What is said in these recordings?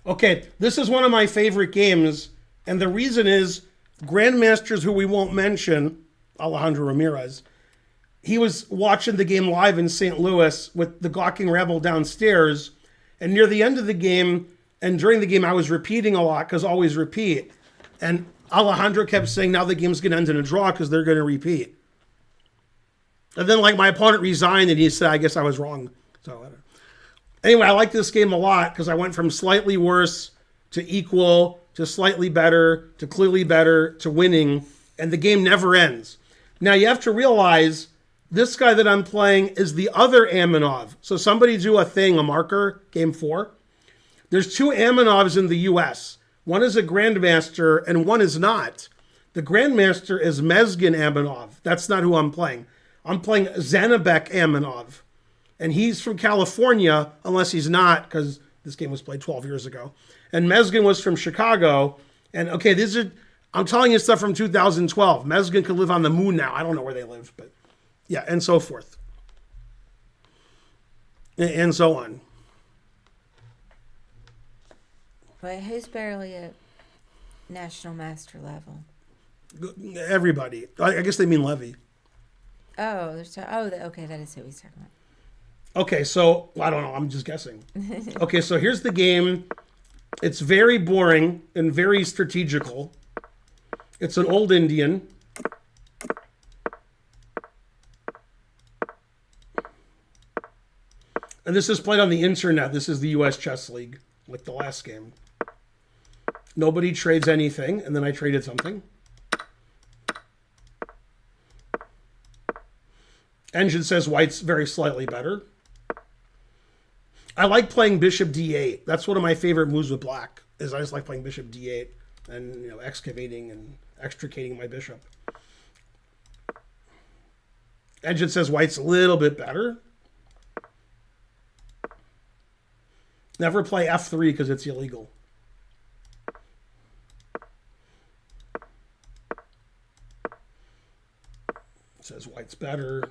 Okay, this is one of my favorite games, and the reason is grandmasters who we won't mention, Alejandro Ramirez, he was watching the game live in St. Louis with the gawking rabble downstairs, and near the end of the game and during the game I was repeating a lot because always repeat, and Alejandro kept saying now the game's going to end in a draw because they're going to repeat. And then my opponent resigned and he said I guess I was wrong. So anyway, I like this game a lot because I went from slightly worse to equal to slightly better to clearly better to winning, and the game never ends. Now you have to realize this guy that I'm playing is the other Amanov. So somebody do a marker, game 4. There's 2 Amanovs in the US. One is a grandmaster and one is not. The grandmaster is Mezgin Amanov. That's not who I'm playing. I'm playing Zhanibek Amanov. And he's from California, unless he's not, because this game was played 12 years ago. And Mezgin was from Chicago. And okay, I'm telling you stuff from 2012. Mezgin could live on the moon now. I don't know where they live, but yeah, and so forth. And so on. But who's barely at national master level? Everybody. I guess they mean Levy. Oh, okay, that is who he's talking about. Okay, so I don't know. I'm just guessing. Okay, so here's the game. It's very boring and very strategical. It's an old Indian. And this is played on the internet. This is the US Chess League, like the last game. Nobody trades anything, and then I traded something. Engine says white's very slightly better. I like playing bishop d8. That's one of my favorite moves with black, is I just like playing bishop d8 and excavating and extricating my bishop. Engine says white's a little bit better. Never play f3 because it's illegal. It says white's better.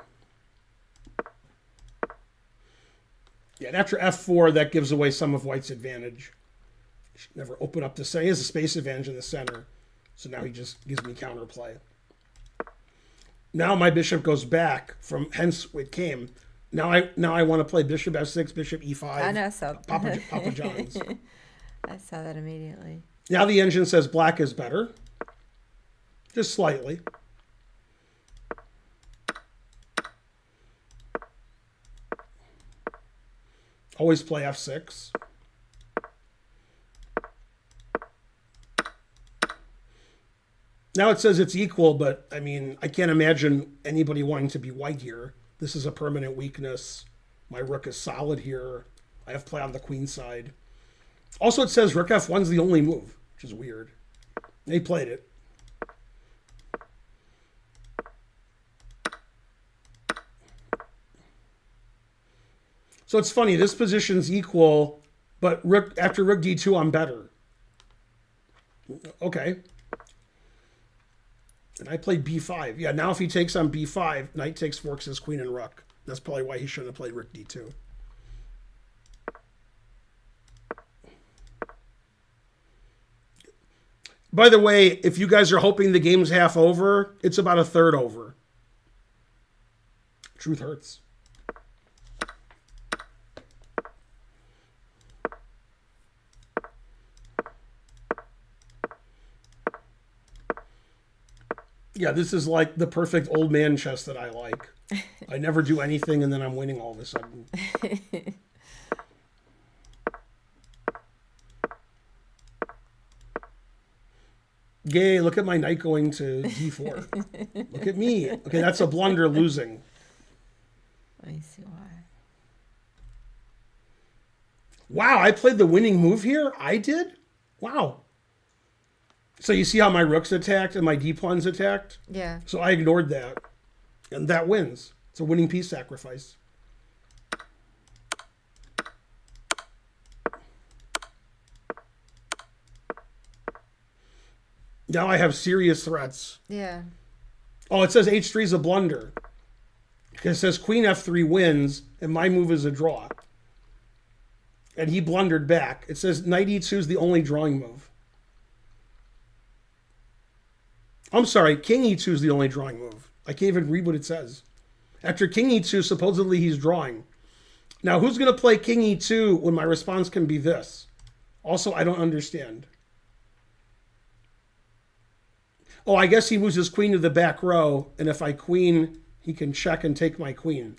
Yeah, and after f4, that gives away some of white's advantage. He should never open up the center. He has a space advantage in the center. So now he just gives me counterplay. Now my bishop goes back from hence it came. Now I want to play bishop f6, bishop e5. I know, so Papa John's. I saw that immediately. Now the engine says black is better. Just slightly. Always play f6. Now it says it's equal, but I mean, I can't imagine anybody wanting to be white here. This is a permanent weakness. My rook is solid here. I have play on the queen side. Also, it says rook f1 is the only move, which is weird. They played it. So it's funny, this position's equal, but after rook d2, I'm better. Okay. And I played b5. Yeah, now if he takes on b5, knight takes forks his queen and rook. That's probably why he shouldn't have played rook d2. By the way, if you guys are hoping the game's half over, it's about a third over. Truth hurts. Yeah, this is like the perfect old man chess that I like. I never do anything and then I'm winning all of a sudden. Yay, look at my knight going to d4. Look at me. Okay, that's a blunder losing. Let me see why. Wow, I played the winning move here? I did? Wow. So you see how my rook's attacked and my d-pawn's attacked? Yeah. So I ignored that. And that wins. It's a winning piece sacrifice. Now I have serious threats. Yeah. Oh, it says h3 is a blunder. It says queen f3 wins, and my move is a draw. And he blundered back. It says knight e2 is the only drawing move. I'm sorry, king e2 is the only drawing move. I can't even read what it says. After king e2, supposedly he's drawing. Now, who's going to play king e2 when my response can be this? Also, I don't understand. Oh, I guess he moves his queen to the back row, and if I queen, he can check and take my queen.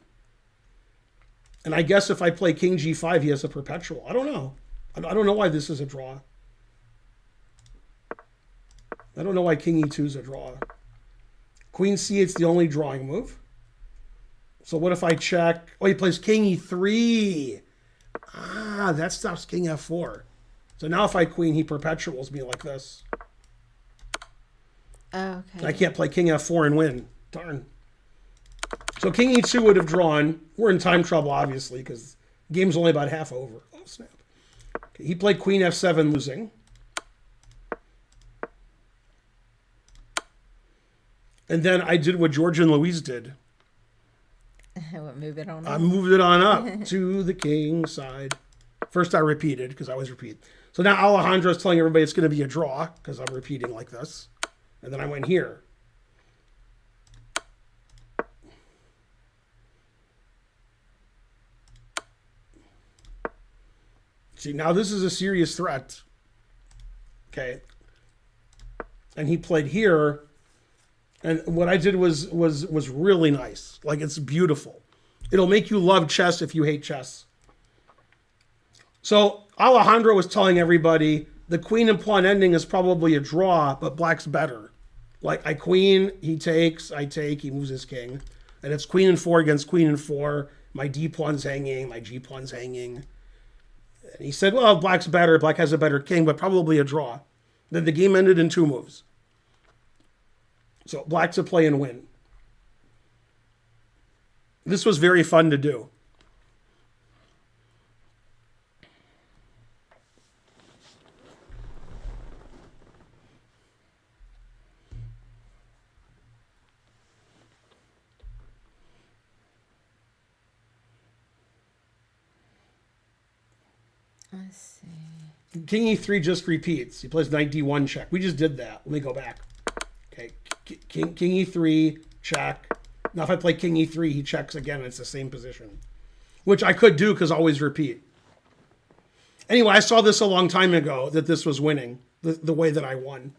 And I guess if I play king g5, he has a perpetual. I don't know. I don't know why this is a draw. I don't know why king e2 is a draw. Queen c8's the only drawing move. So what if I check? Oh, he plays king e3. Ah, that stops king f4. So now if I queen, he perpetuals me like this. Oh, okay. I can't play king f4 and win. Darn. So king e2 would have drawn. We're in time trouble, obviously, because the game's only about half over. Oh, snap. Okay, he played queen f7, losing. And then I did what George and Louise did. Move it on up. I moved it on up to the king side. First I repeated, because I always repeat. So now Alejandro's telling everybody it's going to be a draw, because I'm repeating like this. And then I went here. See, now this is a serious threat. Okay. And he played here. And what I did was really nice. Like, it's beautiful. It'll make you love chess if you hate chess. So Alejandro was telling everybody the queen and pawn ending is probably a draw, but black's better. Like, I queen, he takes, I take, he moves his king. And it's queen and 4 against queen and 4. My d pawn's hanging, my g pawn's hanging. And he said, well, black's better, black has a better king, but probably a draw. Then the game ended in 2 moves. So black to play and win. This was very fun to do. Let's see. King e3 just repeats. He plays knight d1 check. We just did that. Let me go back. Okay, king e3 check. Now if I play king e3, he checks again. It's the same position, which I could do because I always repeat. Anyway, I saw this a long time ago that this was winning the way that I won.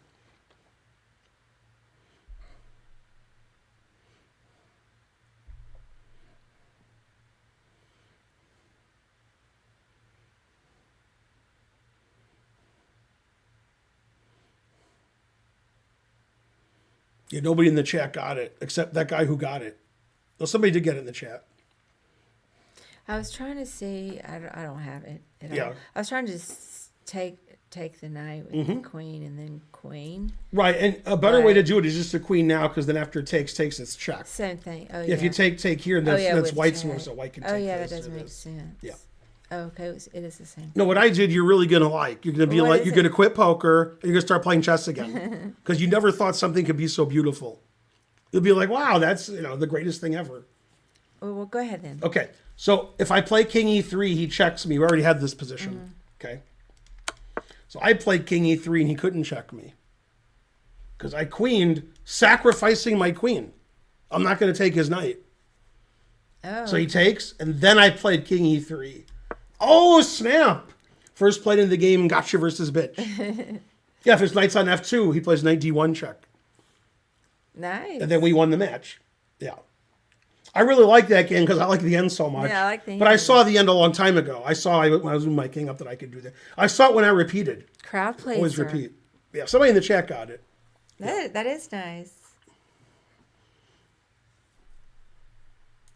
Yeah, nobody in the chat got it except that guy who got it. Well, somebody did get it in the chat. I was trying to see. I don't have it at Yeah. all. I was trying to take the knight with the queen and then queen. Right, and a better way to do it is just a queen now, because then after it takes, it's check. Same thing. Oh, Yeah, if you take here, that's with white's check. move, so white can take Oh, yeah, this that does or make this. sense. Yeah. Oh, okay, it is the same. No, what I did, you're really gonna like. You're gonna be What like, is you're it? gonna quit poker and you're gonna start playing chess again, because you never thought something could be so beautiful. You'll be like, wow, that's the greatest thing ever. Well, go ahead then. Okay, so if I play king e3, he checks me. We already had this position. Okay, so I played king e3 and he couldn't check me because I queened, sacrificing my queen. I'm not going to take his knight. Oh. So he takes, and then I played king e3. Oh, snap! First played in the game, gotcha versus bitch. Yeah, if his knight's on f2, he plays knight d1 check. Nice. And then we won the match. Yeah. I really like that game because I like the end so much. Yeah, I like the But I end. saw the end a long time ago. I saw when I was moving my king up that I could do that. I saw it when I repeated. Crowd pleaser. Always repeat. Yeah, somebody in the chat got it. That is nice.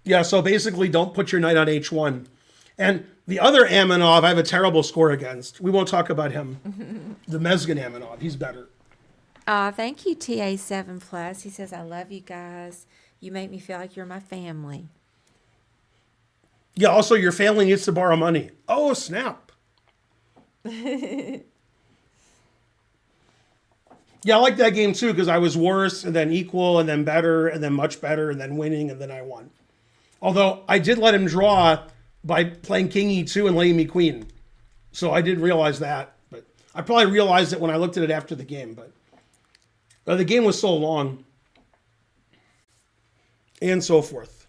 Yeah, so basically don't put your knight on h1. And the other Amanov, I have a terrible score against. We won't talk about him. The Mezgin Amanov, he's better. Thank you, TA7 Plus. He says, I love you guys. You make me feel like you're my family. Yeah, also your family needs to borrow money. Oh, snap. Yeah, I like that game too because I was worse and then equal and then better and then much better and then winning and then I won. Although I did let him draw by playing king e2 and letting me queen. So I didn't realize that, but I probably realized it when I looked at it after the game. But the game was so long, and so forth.